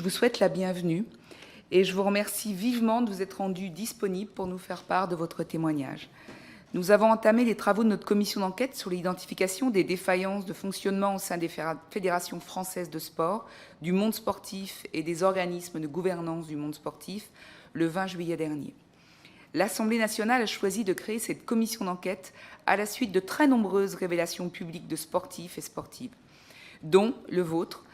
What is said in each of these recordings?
je vous souhaite la bienvenue et je vous remercie vivement de vous être rendu disponible pour nous faire part de votre témoignage. Nous avons entamé les travaux de notre commission d'enquête sur l'identification des défaillances de fonctionnement au sein des fédérations françaises de sport, du monde sportif et des organismes de gouvernance du monde sportif le 20 juillet dernier. L'Assemblée nationale a choisi de créer cette commission d'enquête à la suite de très nombreuses révélations publiques de sportifs et sportives, dont le vôtre,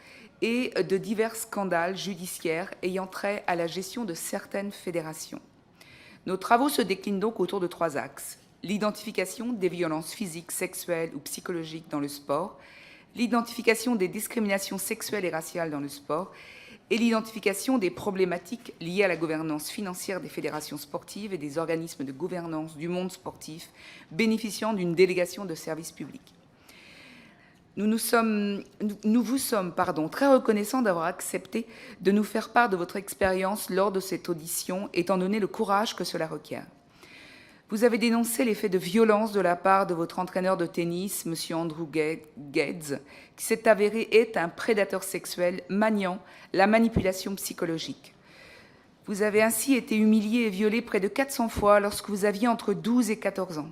et de divers scandales judiciaires ayant trait à la gestion de certaines fédérations. Nos travaux se déclinent donc autour de 3 axes. L'identification des violences physiques, sexuelles ou psychologiques dans le sport, l'identification des discriminations sexuelles et raciales dans le sport et l'identification des problématiques liées à la gouvernance financière des fédérations sportives et des organismes de gouvernance du monde sportif bénéficiant d'une délégation de services publics. Nous vous sommes très reconnaissants d'avoir accepté de nous faire part de votre expérience lors de cette audition, étant donné le courage que cela requiert. Vous avez dénoncé les faits de violence de la part de votre entraîneur de tennis, M. Andrew Gades, qui s'est avéré être un prédateur sexuel maniant la manipulation psychologique. Vous avez ainsi été humilié et violé près de 400 fois lorsque vous aviez entre 12 et 14 ans.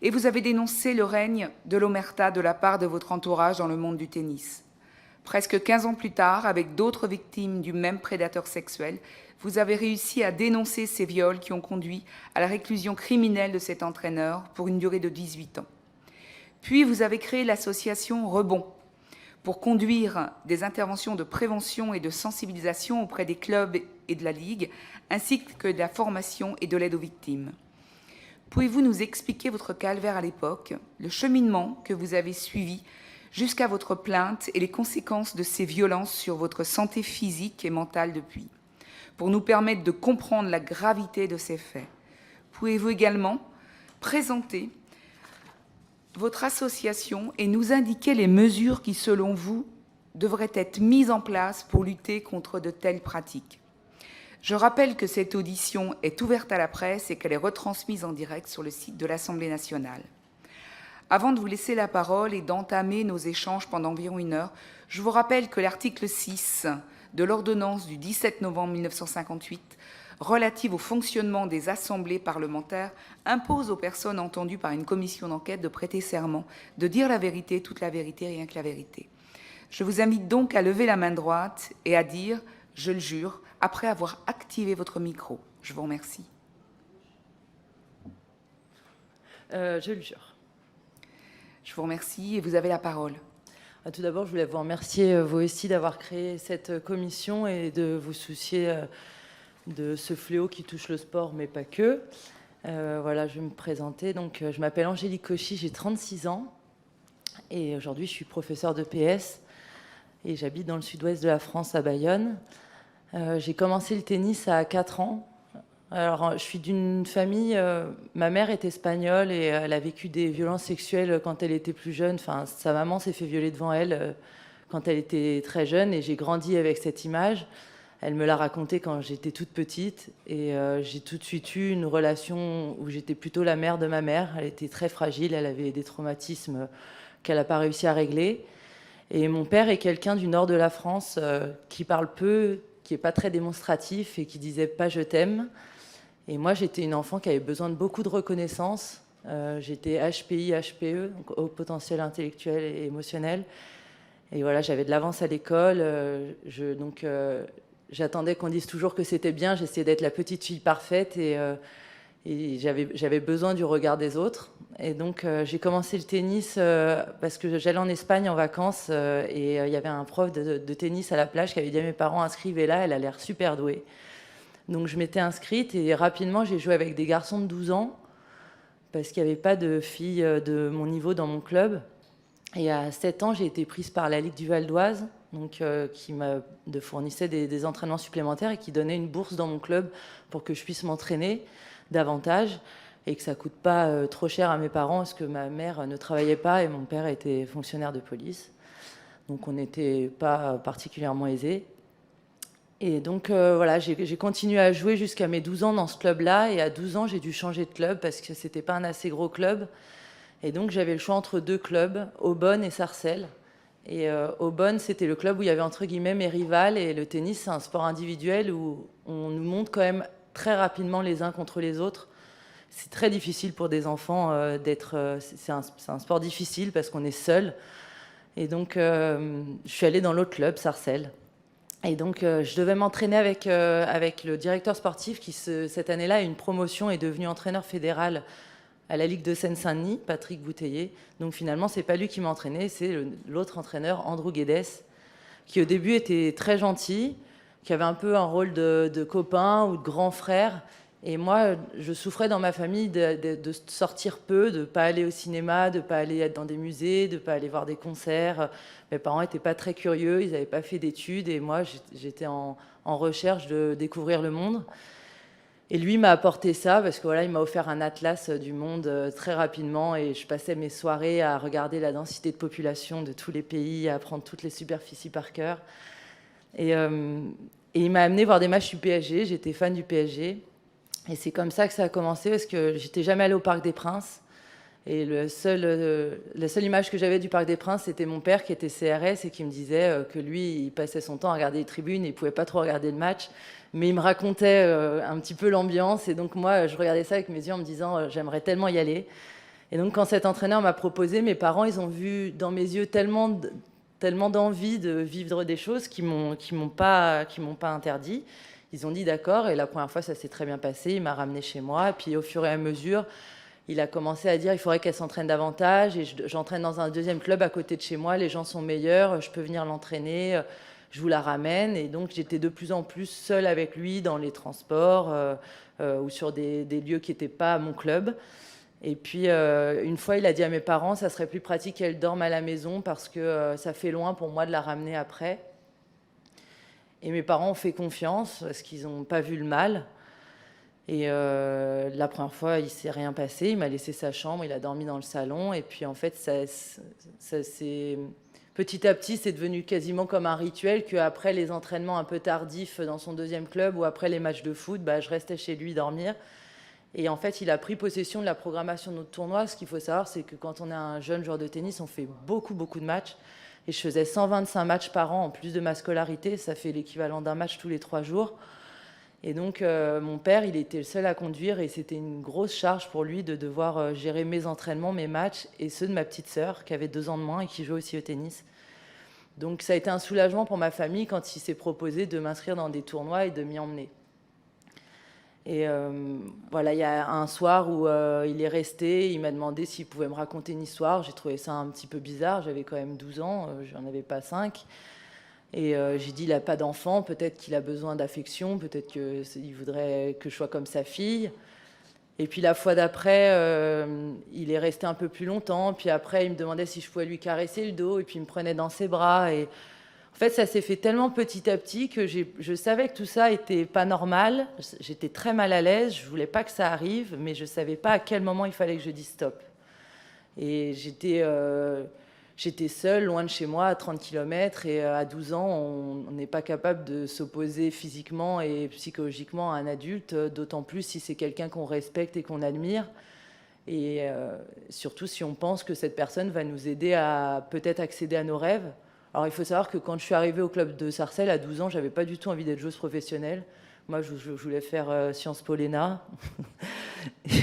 Et vous avez dénoncé le règne de l'omerta de la part de votre entourage dans le monde du tennis. Presque 15 ans plus tard, avec d'autres victimes du même prédateur sexuel, vous avez réussi à dénoncer ces viols qui ont conduit à la réclusion criminelle de cet entraîneur pour une durée de 18 ans. Puis vous avez créé l'association Rebond pour conduire des interventions de prévention et de sensibilisation auprès des clubs et de la Ligue, ainsi que de la formation et de l'aide aux victimes. Pouvez-vous nous expliquer votre calvaire à l'époque, le cheminement que vous avez suivi jusqu'à votre plainte et les conséquences de ces violences sur votre santé physique et mentale depuis, pour nous permettre de comprendre la gravité de ces faits? Pouvez-vous également présenter votre association et nous indiquer les mesures qui, selon vous, devraient être mises en place pour lutter contre de telles pratiques? Je rappelle que cette audition est ouverte à la presse et qu'elle est retransmise en direct sur le site de l'Assemblée nationale. Avant de vous laisser la parole et d'entamer nos échanges pendant environ 1 heure, je vous rappelle que l'article 6 de l'ordonnance du 17 novembre 1958 relative au fonctionnement des assemblées parlementaires impose aux personnes entendues par une commission d'enquête de prêter serment, de dire la vérité, toute la vérité, rien que la vérité. Je vous invite donc à lever la main droite et à dire « je le jure » après avoir activé votre micro. Je vous remercie. Je le jure. Je vous remercie et vous avez la parole. Tout d'abord, je voulais vous remercier, vous aussi, d'avoir créé cette commission et de vous soucier de ce fléau qui touche le sport, mais pas que. Voilà, je vais me présenter. Donc, je m'appelle Angélique Cauchy, j'ai 36 ans et aujourd'hui, je suis professeure de PS et j'habite dans le sud-ouest de la France, à Bayonne. J'ai commencé le tennis à 4 ans. Alors, je suis d'une famille, ma mère est espagnole et elle a vécu des violences sexuelles quand elle était plus jeune. Enfin, sa maman s'est fait violer devant elle quand elle était très jeune et j'ai grandi avec cette image. Elle me l'a raconté quand j'étais toute petite et j'ai tout de suite eu une relation où j'étais plutôt la mère de ma mère. Elle était très fragile, elle avait des traumatismes qu'elle n'a pas réussi à régler. Et mon père est quelqu'un du nord de la France qui parle peu, qui n'est pas très démonstratif et qui disait pas « je t'aime ». Et moi, j'étais une enfant qui avait besoin de beaucoup de reconnaissance. J'étais HPI, HPE, donc haut potentiel intellectuel et émotionnel. Et voilà, j'avais de l'avance à l'école. J'attendais qu'on dise toujours que c'était bien. J'essayais d'être la petite fille parfaite et j'avais besoin du regard des autres. Et donc, j'ai commencé le tennis parce que j'allais en Espagne en vacances et il y avait un prof de tennis à la plage qui avait dit à mes parents « inscrivez-la, elle a l'air super douée ». Donc je m'étais inscrite et rapidement j'ai joué avec des garçons de 12 ans parce qu'il n'y avait pas de filles de mon niveau dans mon club. Et à 7 ans, j'ai été prise par la Ligue du Val d'Oise, donc, qui me fournissait des entraînements supplémentaires et qui donnait une bourse dans mon club pour que je puisse m'entraîner davantage et que ça ne coûte pas trop cher à mes parents parce que ma mère ne travaillait pas et mon père était fonctionnaire de police. Donc on n'était pas particulièrement aisés. Et donc, voilà, j'ai continué à jouer jusqu'à mes 12 ans dans ce club-là. Et à 12 ans, j'ai dû changer de club parce que ce n'était pas un assez gros club. Et donc, j'avais le choix entre 2 clubs, Aubonne et Sarcelles. Et Aubonne, c'était le club où il y avait entre guillemets mes rivales. Et le tennis, c'est un sport individuel où on nous monte quand même très rapidement les uns contre les autres. C'est très difficile pour des enfants d'être... c'est un sport difficile parce qu'on est seul. Et donc, je suis allée dans l'autre club, Sarcelles. Et donc, je devais m'entraîner avec le directeur sportif qui, cette année-là, a eu une promotion et est devenu entraîneur fédéral à la Ligue de Seine-Saint-Denis, Patrick Bouteiller. Donc, finalement, c'est pas lui qui m'a entraîné, c'est l'autre entraîneur, Andrew Guedes, qui au début était très gentil, qui avait un peu un rôle de copain ou de grand frère. Et moi, je souffrais dans ma famille de sortir peu, de ne pas aller au cinéma, de ne pas aller être dans des musées, de ne pas aller voir des concerts. Mes parents n'étaient pas très curieux, ils n'avaient pas fait d'études. Et moi, j'étais en recherche de découvrir le monde. Et lui m'a apporté ça parce que voilà, il m'a offert un atlas du monde très rapidement. Et je passais mes soirées à regarder la densité de population de tous les pays, à apprendre toutes les superficies par cœur. Et il m'a amené voir des matchs du PSG. J'étais fan du PSG. Et c'est comme ça que ça a commencé, parce que j'étais jamais allée au Parc des Princes. Et la seule image que j'avais du Parc des Princes, c'était mon père qui était CRS et qui me disait que lui, il passait son temps à regarder les tribunes et il pouvait pas trop regarder le match. Mais il me racontait un petit peu l'ambiance. Et donc moi, je regardais ça avec mes yeux en me disant j'aimerais tellement y aller. Et donc quand cet entraîneur m'a proposé, mes parents, ils ont vu dans mes yeux tellement d'envie de vivre des choses qui m'ont pas interdit. Ils ont dit d'accord, et la première fois, ça s'est très bien passé. Il m'a ramené chez moi, et puis au fur et à mesure, il a commencé à dire il faudrait qu'elle s'entraîne davantage, et j'entraîne dans un deuxième club à côté de chez moi, les gens sont meilleurs, je peux venir l'entraîner, je vous la ramène. Et donc, j'étais de plus en plus seule avec lui dans les transports ou sur des lieux qui n'étaient pas mon club. Et puis, une fois, il a dit à mes parents, ça serait plus pratique qu'elle dorme à la maison parce que ça fait loin pour moi de la ramener après. Et mes parents ont fait confiance parce qu'ils n'ont pas vu le mal. Et la première fois, il ne s'est rien passé. Il m'a laissé sa chambre, il a dormi dans le salon. Et puis en fait, petit à petit, c'est devenu quasiment comme un rituel qu'après les entraînements un peu tardifs dans son deuxième club ou après les matchs de foot, je restais chez lui dormir. Et en fait, il a pris possession de la programmation de notre tournoi. Ce qu'il faut savoir, c'est que quand on est un jeune joueur de tennis, on fait beaucoup de matchs. Et je faisais 125 matchs par an en plus de ma scolarité. Ça fait l'équivalent d'un match tous les 3 jours. Et donc, mon père, il était le seul à conduire. Et c'était une grosse charge pour lui de devoir gérer mes entraînements, mes matchs et ceux de ma petite sœur, qui avait 2 ans de moins et qui jouait aussi au tennis. Donc, ça a été un soulagement pour ma famille quand il s'est proposé de m'inscrire dans des tournois et de m'y emmener. Et voilà, il y a un soir où il est resté, il m'a demandé s'il pouvait me raconter une histoire. J'ai trouvé ça un petit peu bizarre, j'avais quand même 12 ans, j'en avais pas 5. Et j'ai dit, il n'a pas d'enfant, peut-être qu'il a besoin d'affection, peut-être qu'il voudrait que je sois comme sa fille. Et puis la fois d'après, il est resté un peu plus longtemps, puis après il me demandait si je pouvais lui caresser le dos, et puis il me prenait dans ses bras. Et en fait, ça s'est fait tellement petit à petit que je savais que tout ça était pas normal. J'étais très mal à l'aise, je voulais pas que ça arrive, mais je savais pas à quel moment il fallait que je dise stop. Et j'étais seule, loin de chez moi, à 30 km, et à 12 ans, on n'est pas capable de s'opposer physiquement et psychologiquement à un adulte, d'autant plus si c'est quelqu'un qu'on respecte et qu'on admire. Et surtout si on pense que cette personne va nous aider à peut-être accéder à nos rêves. Alors il faut savoir que quand je suis arrivée au club de Sarcelles à 12 ans, j'avais pas du tout envie d'être joueuse professionnelle. Moi, je voulais faire Sciences Po Léna.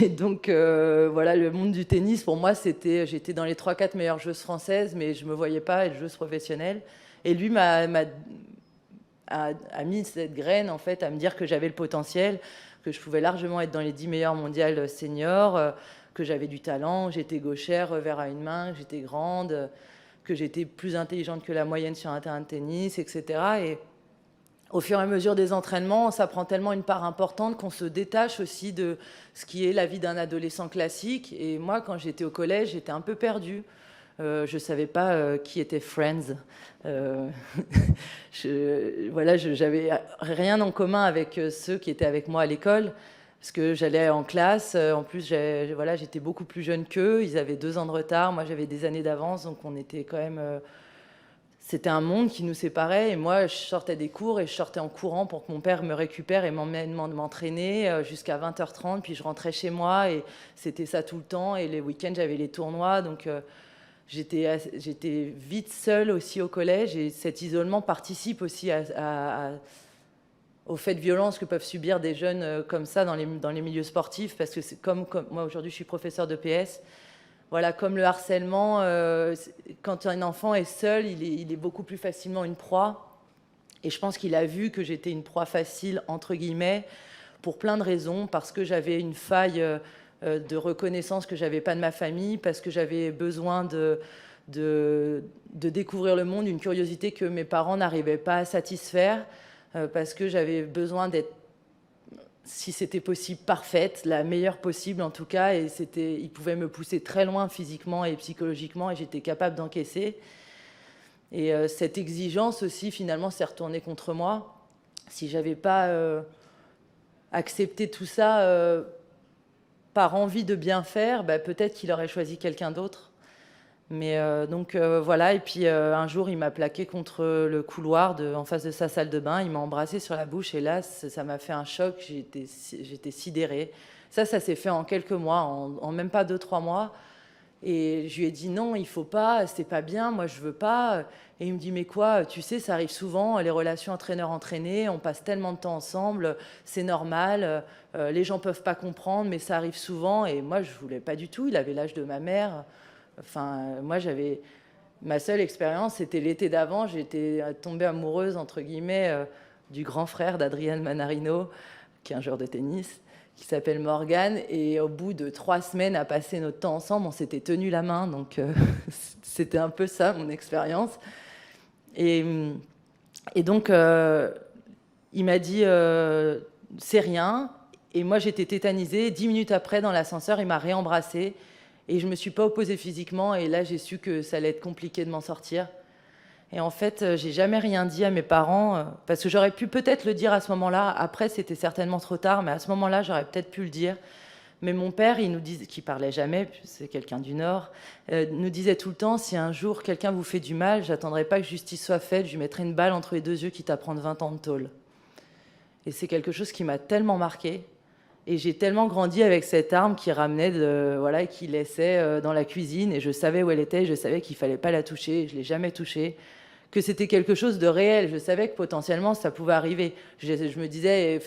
Et donc, voilà, le monde du tennis, pour moi, j'étais dans les 3-4 meilleures joueuses françaises, mais je me voyais pas être joueuse professionnelle. Et lui a mis cette graine, en fait, à me dire que j'avais le potentiel, que je pouvais largement être dans les 10 meilleures mondiales seniors, que j'avais du talent, j'étais gauchère, revers à une main, que j'étais grande, que j'étais plus intelligente que la moyenne sur un terrain de tennis, etc. Et au fur et à mesure des entraînements, ça prend tellement une part importante qu'on se détache aussi de ce qui est la vie d'un adolescent classique. Et moi, quand j'étais au collège, j'étais un peu perdue. Je ne savais pas qui était Friends. J'avais rien en commun avec ceux qui étaient avec moi à l'école. Parce que j'allais en classe, en plus j'étais beaucoup plus jeune qu'eux, ils avaient 2 ans de retard, moi j'avais des années d'avance, donc on était quand même... C'était un monde qui nous séparait, et moi je sortais des cours et je sortais en courant pour que mon père me récupère et m'emmène m'entraîner jusqu'à 20h30, puis je rentrais chez moi et c'était ça tout le temps, et les week-ends j'avais les tournois, donc j'étais vite seule aussi au collège, et cet isolement participe aussi aux faits de violence que peuvent subir des jeunes comme ça dans les milieux sportifs, parce que c'est comme moi aujourd'hui je suis professeure de PS, voilà, comme le harcèlement, quand un enfant est seul, il est beaucoup plus facilement une proie, et je pense qu'il a vu que j'étais une proie facile, entre guillemets, pour plein de raisons, parce que j'avais une faille de reconnaissance que j'avais pas de ma famille, parce que j'avais besoin de découvrir le monde, une curiosité que mes parents n'arrivaient pas à satisfaire, parce que j'avais besoin d'être, si c'était possible, parfaite, la meilleure possible en tout cas, et ils pouvaient me pousser très loin physiquement et psychologiquement, et j'étais capable d'encaisser. Et cette exigence aussi, finalement, s'est retournée contre moi. Si j'avais pas accepté tout ça par envie de bien faire, peut-être qu'il aurait choisi quelqu'un d'autre. Mais donc voilà, et puis un jour il m'a plaqué contre le couloir en face de sa salle de bain, il m'a embrassé sur la bouche, et là ça m'a fait un choc, j'étais sidérée. Ça s'est fait en quelques mois, en même pas 2-3 mois, et je lui ai dit non, il faut pas, c'est pas bien, moi je veux pas. Et il me dit mais quoi, tu sais, ça arrive souvent, les relations entraîneur-entraîné, on passe tellement de temps ensemble, c'est normal, les gens peuvent pas comprendre, mais ça arrive souvent. Et moi je voulais pas du tout, il avait l'âge de ma mère. Enfin, moi, ma seule expérience, c'était l'été d'avant. J'étais tombée amoureuse, entre guillemets, du grand frère d'Adrian Manarino, qui est un joueur de tennis, qui s'appelle Morgan. Et au bout de 3 semaines à passer notre temps ensemble, on s'était tenu la main. Donc, c'était un peu ça, mon expérience. Et donc, il m'a dit, c'est rien. Et moi, j'étais tétanisée. 10 minutes après, dans l'ascenseur, il m'a réembrassée. Et je ne me suis pas opposée physiquement, et là j'ai su que ça allait être compliqué de m'en sortir. Et en fait, j'ai jamais rien dit à mes parents, parce que j'aurais pu peut-être le dire à ce moment-là. Après, c'était certainement trop tard, mais à ce moment-là, j'aurais peut-être pu le dire. Mais mon père, il nous disait, qui parlait jamais, c'est quelqu'un du Nord, nous disait tout le temps, si un jour quelqu'un vous fait du mal, j'attendrai pas que justice soit faite, je lui mettrai une balle entre les 2 yeux quitte à prendre 20 ans de tôle. Et c'est quelque chose qui m'a tellement marquée. Et j'ai tellement grandi avec cette arme qui ramenait, voilà, qui laissait dans la cuisine, et je savais où elle était, je savais qu'il fallait pas la toucher, je l'ai jamais touchée, que c'était quelque chose de réel. Je savais que potentiellement ça pouvait arriver. Je me disais,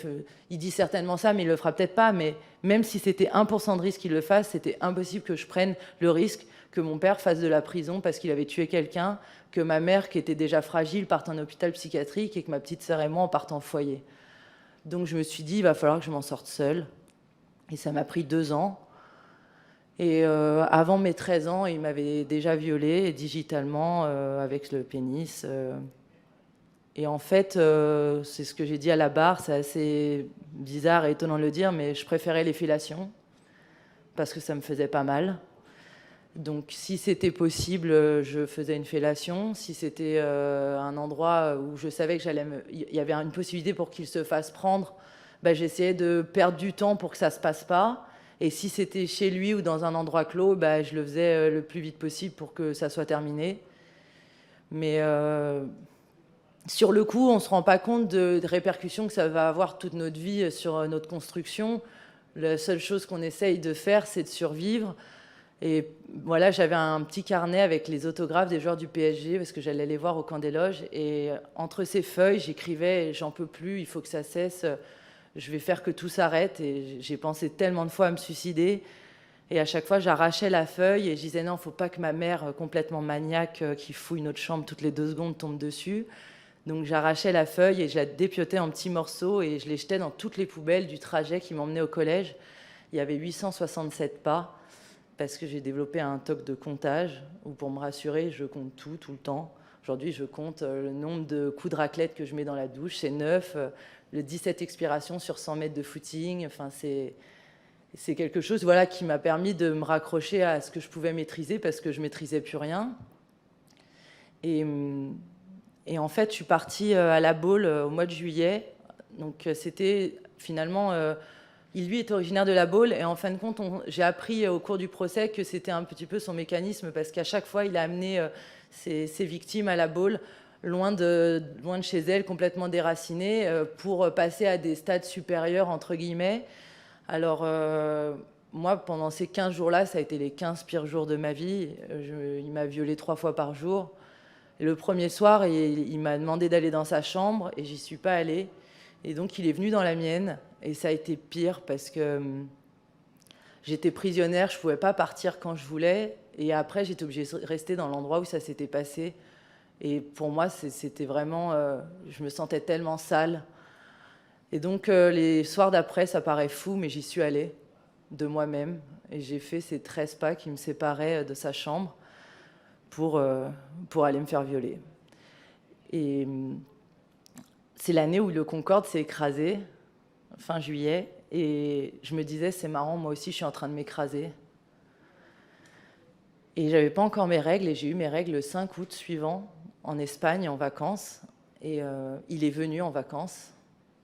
il dit certainement ça, mais il le fera peut-être pas. Mais même si c'était 1% de risque qu'il le fasse, c'était impossible que je prenne le risque que mon père fasse de la prison parce qu'il avait tué quelqu'un, que ma mère, qui était déjà fragile, parte en hôpital psychiatrique, et que ma petite sœur et moi, on parte en foyer. Donc je me suis dit, il va falloir que je m'en sorte seule. Et ça m'a pris 2 ans. Et avant mes 13 ans, il m'avait déjà violée digitalement avec le pénis. Et en fait, c'est ce que j'ai dit à la barre, c'est assez bizarre et étonnant de le dire, mais je préférais les fellations parce que ça me faisait pas mal. Donc si c'était possible, je faisais une fellation. Si c'était un endroit où je savais que il y avait une possibilité pour qu'il se fasse prendre, j'essayais de perdre du temps pour que ça se passe pas. Et si c'était chez lui ou dans un endroit clos, je le faisais le plus vite possible pour que ça soit terminé. Mais sur le coup, on ne se rend pas compte des répercussions que ça va avoir toute notre vie sur notre construction. La seule chose qu'on essaye de faire, c'est de survivre. Et voilà, j'avais un petit carnet avec les autographes des joueurs du PSG parce que j'allais les voir au camp des loges. Et entre ces feuilles, j'écrivais « J'en peux plus, il faut que ça cesse, je vais faire que tout s'arrête ». Et j'ai pensé tellement de fois à me suicider. Et à chaque fois, j'arrachais la feuille et je disais « Non, il ne faut pas que ma mère, complètement maniaque, qui fouille notre chambre toutes les 2 secondes, tombe dessus ». Donc j'arrachais la feuille et je la dépiotais en petits morceaux et je les jetais dans toutes les poubelles du trajet qui m'emmenait au collège. Il y avait 867 pas. Parce que j'ai développé un toc de comptage où, pour me rassurer, je compte tout le temps. Aujourd'hui, je compte le nombre de coups de raclette que je mets dans la douche, c'est 9, le 17 expirations sur 100 mètres de footing. Enfin, c'est quelque chose, voilà, qui m'a permis de me raccrocher à ce que je pouvais maîtriser parce que je ne maîtrisais plus rien. Et en fait, je suis partie à La Baule au mois de juillet. Donc, c'était finalement... lui est originaire de La Baule et en fin de compte, j'ai appris au cours du procès que c'était un petit peu son mécanisme parce qu'à chaque fois, il a amené ses victimes à La Baule, loin de chez elles, complètement déracinées, pour passer à des stades supérieurs, entre guillemets. Alors, moi, pendant ces 15 jours-là, ça a été les 15 pires jours de ma vie. Il m'a violée 3 fois par jour. Et le premier soir, il m'a demandé d'aller dans sa chambre et j'y suis pas allée. Et donc, il est venu dans la mienne et ça a été pire parce que j'étais prisonnière, je pouvais pas partir quand je voulais. Et après, j'étais obligée de rester dans l'endroit où ça s'était passé. Et pour moi, c'était vraiment... je me sentais tellement sale. Et donc, les soirs d'après, ça paraît fou, mais j'y suis allée de moi-même. Et j'ai fait ces 13 pas qui me séparaient de sa chambre pour aller me faire violer. Et c'est l'année où le Concorde s'est écrasé, fin juillet. Et je me disais, c'est marrant, moi aussi, je suis en train de m'écraser. Et j'avais pas encore mes règles, et j'ai eu mes règles le 5 août suivant, en Espagne, en vacances. Et il est venu en vacances,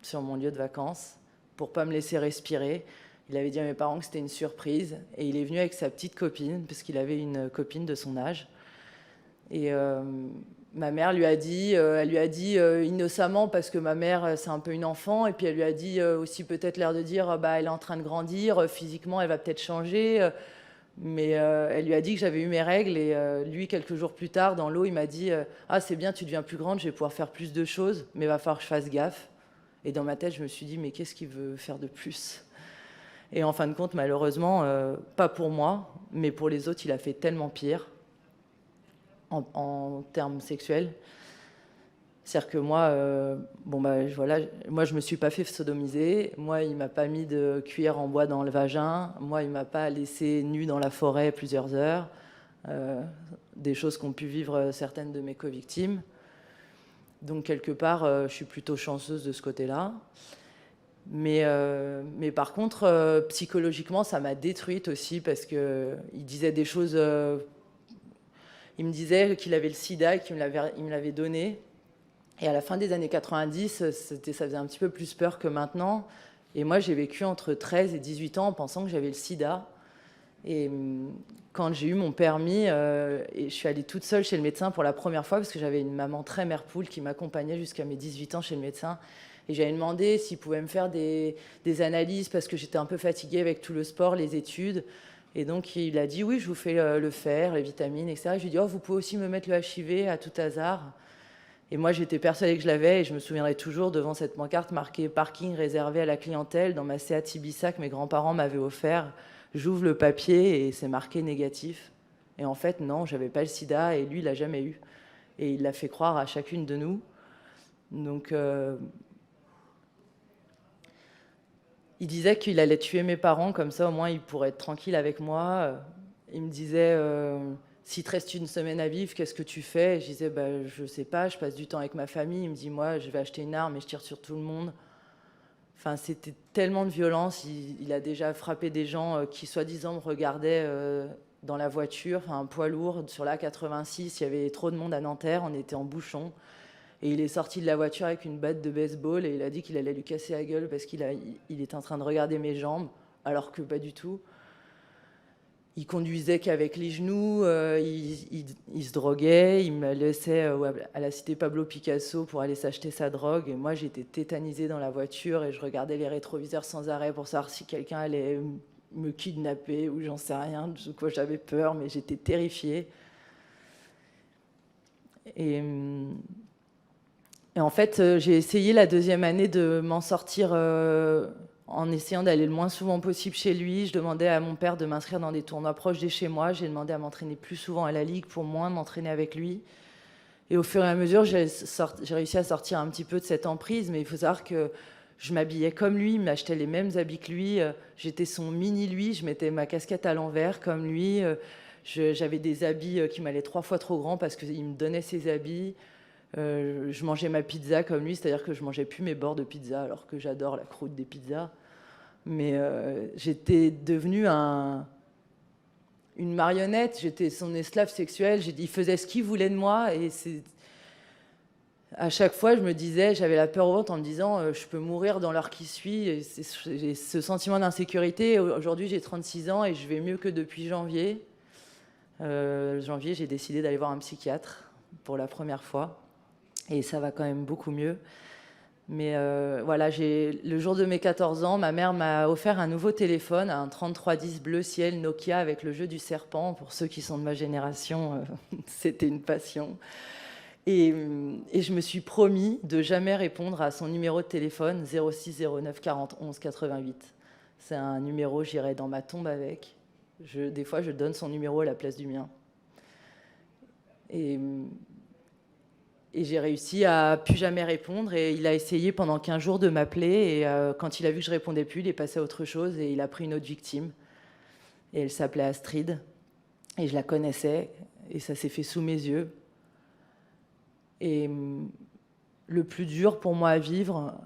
sur mon lieu de vacances, pour pas me laisser respirer. Il avait dit à mes parents que c'était une surprise. Et il est venu avec sa petite copine, parce qu'il avait une copine de son âge. Et ma mère lui a dit, innocemment, parce que ma mère, c'est un peu une enfant, et puis elle lui a dit aussi peut-être l'air de dire, bah, elle est en train de grandir, physiquement, elle va peut-être changer. Mais elle lui a dit que j'avais eu mes règles, et lui, quelques jours plus tard, dans l'eau, il m'a dit, ah, c'est bien, tu deviens plus grande, je vais pouvoir faire plus de choses, mais il va falloir que je fasse gaffe. Et dans ma tête, je me suis dit, mais qu'est-ce qu'il veut faire de plus? Et en fin de compte, malheureusement, pas pour moi, mais pour les autres, il a fait tellement pire. En termes sexuels. C'est-à-dire que moi, voilà, moi, je me suis pas fait sodomiser. Moi, il m'a pas mis de cuillère en bois dans le vagin. Moi, il m'a pas laissé nue dans la forêt plusieurs heures. Des choses qu'ont pu vivre certaines de mes co-victimes. Donc, quelque part, je suis plutôt chanceuse de ce côté-là. Mais par contre, psychologiquement, ça m'a détruite aussi parce qu'il disait des choses... Il me disait qu'il avait le sida et qu'il me l'avait donné. Et à la fin des années 90, ça faisait un petit peu plus peur que maintenant. Et moi, j'ai vécu entre 13 et 18 ans en pensant que j'avais le sida. Et quand j'ai eu mon permis, et je suis allée toute seule chez le médecin pour la première fois, parce que j'avais une maman très mère-poule qui m'accompagnait jusqu'à mes 18 ans chez le médecin. Et j'avais demandé s'il pouvait me faire des analyses, parce que j'étais un peu fatiguée avec tout le sport, les études. Et donc, il a dit, oui, je vous fais le fer, les vitamines, etc. Et je lui ai dit, oh, vous pouvez aussi me mettre le HIV à tout hasard. Et moi, j'étais persuadée que je l'avais, et je me souviendrai toujours devant cette pancarte marquée « Parking réservé à la clientèle » dans ma Seat Ibiza que mes grands-parents m'avaient offert. J'ouvre le papier et c'est marqué négatif. Et en fait, non, j'avais pas le sida, et lui, il l'a jamais eu. Et il l'a fait croire à chacune de nous. Donc... il disait qu'il allait tuer mes parents, comme ça au moins il pourrait être tranquille avec moi. Il me disait, s'il te reste une semaine à vivre, qu'est-ce que tu fais? Et je disais, bah, je sais pas, je passe du temps avec ma famille. Il me dit, moi, je vais acheter une arme et je tire sur tout le monde. Enfin, c'était tellement de violence. Il a déjà frappé des gens qui, soi-disant, me regardaient dans la voiture, enfin, un poids lourd sur l'A86. Il y avait trop de monde à Nanterre, on était en bouchon. Et il est sorti de la voiture avec une batte de baseball et il a dit qu'il allait lui casser la gueule parce qu'il était en train de regarder mes jambes, alors que pas du tout. Il conduisait qu'avec les genoux, il se droguait, il me laissait à la cité Pablo Picasso pour aller s'acheter sa drogue. Et moi, j'étais tétanisée dans la voiture et je regardais les rétroviseurs sans arrêt pour savoir si quelqu'un allait me kidnapper ou j'en sais rien, de quoi j'avais peur, mais j'étais terrifiée. Et en fait, j'ai essayé la deuxième année de m'en sortir en essayant d'aller le moins souvent possible chez lui. Je demandais à mon père de m'inscrire dans des tournois proches de chez moi. J'ai demandé à m'entraîner plus souvent à la Ligue pour moins m'entraîner avec lui. Et au fur et à mesure, j'ai réussi à sortir un petit peu de cette emprise. Mais il faut savoir que je m'habillais comme lui, il m'achetait les mêmes habits que lui. J'étais son mini-lui, je mettais ma casquette à l'envers comme lui. J'avais des habits qui m'allaient 3 fois trop grands parce qu'il me donnait ses habits. Je mangeais ma pizza comme lui, c'est-à-dire que je mangeais plus mes bords de pizza alors que j'adore la croûte des pizzas. Mais j'étais devenue une marionnette, j'étais son esclave sexuel. Il faisait ce qu'il voulait de moi et à chaque fois je me disais, j'avais la peur au ventre en me disant je peux mourir dans l'heure qui suit. Et j'ai ce sentiment d'insécurité. Aujourd'hui j'ai 36 ans et je vais mieux que depuis janvier. Janvier, j'ai décidé d'aller voir un psychiatre pour la première fois. Et ça va quand même beaucoup mieux. Mais voilà, le jour de mes 14 ans, ma mère m'a offert un nouveau téléphone, un 3310 bleu ciel Nokia avec le jeu du serpent. Pour ceux qui sont de ma génération, c'était une passion. Et je me suis promis de jamais répondre à son numéro de téléphone 06 09 40 11 88. C'est un numéro, j'irai dans ma tombe avec. Des fois, je donne son numéro à la place du mien. Et j'ai réussi à plus jamais répondre. Et il a essayé pendant 15 jours de m'appeler. Et quand il a vu que je répondais plus, il est passé à autre chose et il a pris une autre victime. Et elle s'appelait Astrid. Et je la connaissais. Et ça s'est fait sous mes yeux. Et le plus dur pour moi à vivre,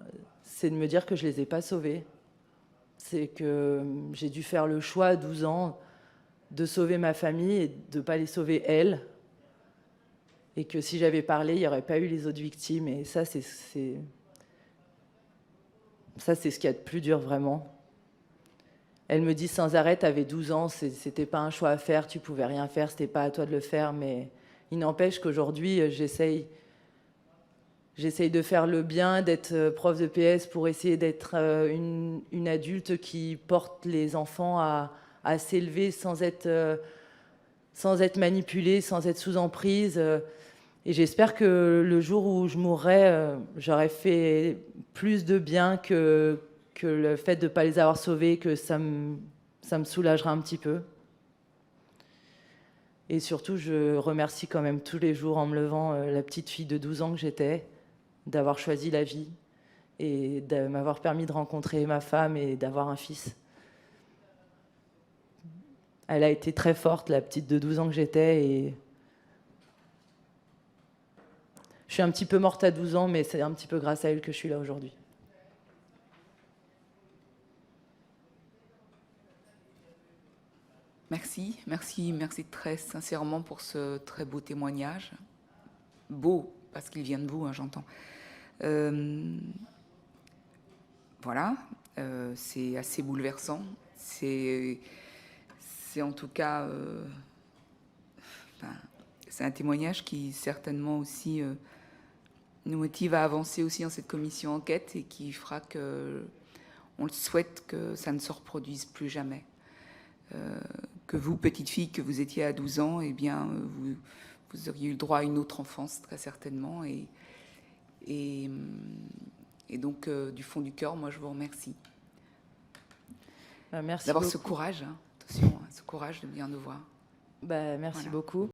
c'est de me dire que je ne les ai pas sauvés. C'est que j'ai dû faire le choix à 12 ans de sauver ma famille et de ne pas les sauver elles. Et que si j'avais parlé, il n'y aurait pas eu les autres victimes. Et ça, c'est ce qu'il y a de plus dur, vraiment. Elle me dit sans arrêt, tu avais 12 ans, c'était pas un choix à faire, tu pouvais rien faire, c'était pas à toi de le faire. Mais il n'empêche qu'aujourd'hui, j'essaye de faire le bien, d'être prof de PS pour essayer d'être une adulte qui porte les enfants à s'élever sans être manipulée, sans être sous emprise. Et j'espère que le jour où je mourrai, j'aurai fait plus de bien que le fait de ne pas les avoir sauvés, que ça me soulagera un petit peu. Et surtout, je remercie quand même tous les jours en me levant la petite fille de 12 ans que j'étais, d'avoir choisi la vie et de m'avoir permis de rencontrer ma femme et d'avoir un fils. Elle a été très forte, la petite de 12 ans que j'étais, et je suis un petit peu morte à 12 ans, mais c'est un petit peu grâce à elle que je suis là aujourd'hui. Merci très sincèrement pour ce très beau témoignage. Beau, parce qu'il vient de vous, hein, j'entends. Voilà, c'est assez bouleversant. C'est en tout cas... c'est un témoignage qui certainement aussi nous motive à avancer aussi dans cette commission enquête et qui fera que on le souhaite que ça ne se reproduise plus jamais. Que vous, petite fille, que vous étiez à 12 ans, eh bien, vous auriez eu le droit à une autre enfance, très certainement. Et donc, du fond du cœur, moi, je vous remercie. Merci d'avoir beaucoup. Ce courage, hein, attention, ce courage de bien devoir. Merci beaucoup.